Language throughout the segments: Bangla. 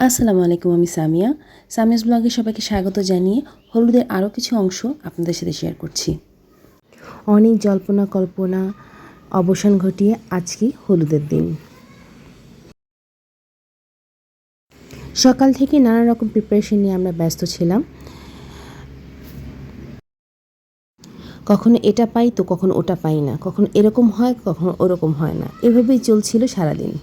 আসসালামু আলাইকুম, আমি সামিয়া। সামিয়াস ব্লগে সবাইকে স্বাগত জানিয়ে হলুদের আরও কিছু অংশ আপনাদের সাথে শেয়ার করছি। অনেক জল্পনা কল্পনা অবসান ঘটিয়ে আজকে হলুদের দিন। সকাল থেকে নানা রকম প্রিপারেশন নিয়ে আমরা ব্যস্ত ছিলাম। কখনো এটা পাই তো কখনো ওটা পাই না, কখনো এরকম হয় কখনো ওরকম হয় না, এভাবেই চলছিল সারাদিন।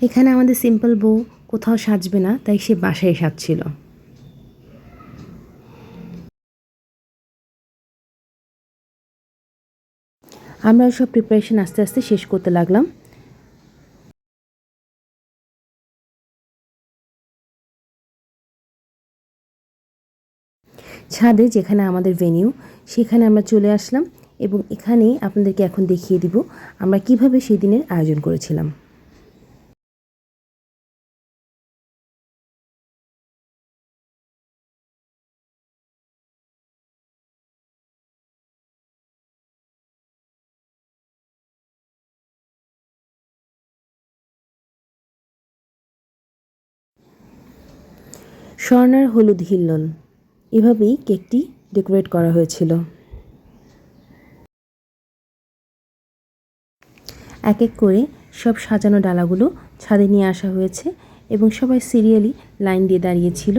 এখানে আমাদের সিম্পল বউ কোথাও সাজবে না, তাই সে বাসায় সাজছিল। আমরা সব প্রিপারেশন আস্তে আস্তে শেষ করতে লাগলাম। ছাদে যেখানে আমাদের ভেনিউ, সেখানে আমরা চলে আসলাম এবং এখানেই আপনাদেরকে এখন দেখিয়ে দিব আমরা কিভাবে সেই দিনের আয়োজন করেছিলাম। স্বর্ণার হলুদ হিল্লোল, এভাবেই কেকটি ডেকোরেট করা হয়েছিল। এক এক করে সব সাজানো ডালাগুলো ছাদে নিয়ে আসা হয়েছে এবং সবাই সিরিয়ালি লাইন দিয়ে দাঁড়িয়েছিল।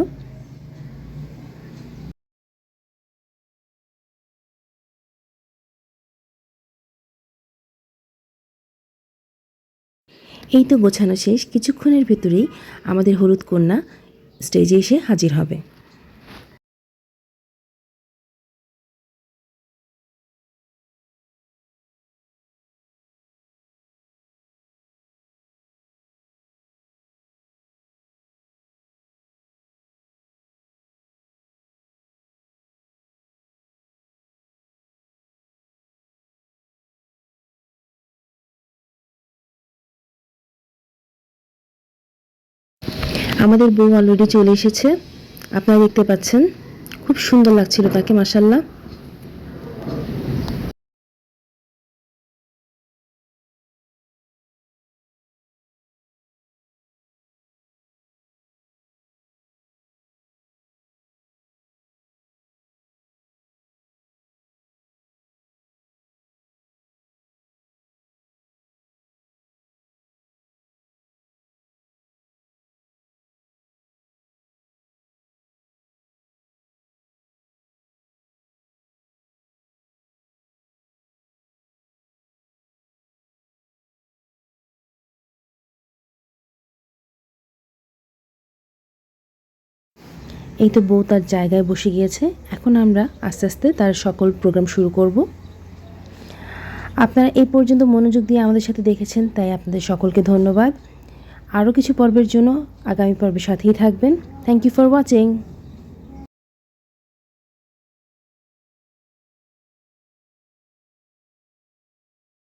এই তো গোছানো শেষ, কিছুক্ষণের ভেতরেই আমাদের হলুদ কন্যা স্টেজে এসে হাজির হবে। আমাদের বউ অলরেডি চলে এসেছে, আপনারা দেখতে পাচ্ছেন। খুব সুন্দর লাগছিল তাকে, মাশাআল্লাহ। এই তো বউ তার জায়গায় বসে গিয়েছে, এখন আমরা আস্তে আস্তে তার সকল প্রোগ্রাম শুরু করব। আপনারা এই পর্যন্ত মনোযোগ দিয়ে আমাদের সাথে দেখেছেন, তাই আপনাদের সকলকে ধন্যবাদ। আরও কিছু পর্বের জন্য আগামী পর্বের সাথেই থাকবেন। Thank you for watching.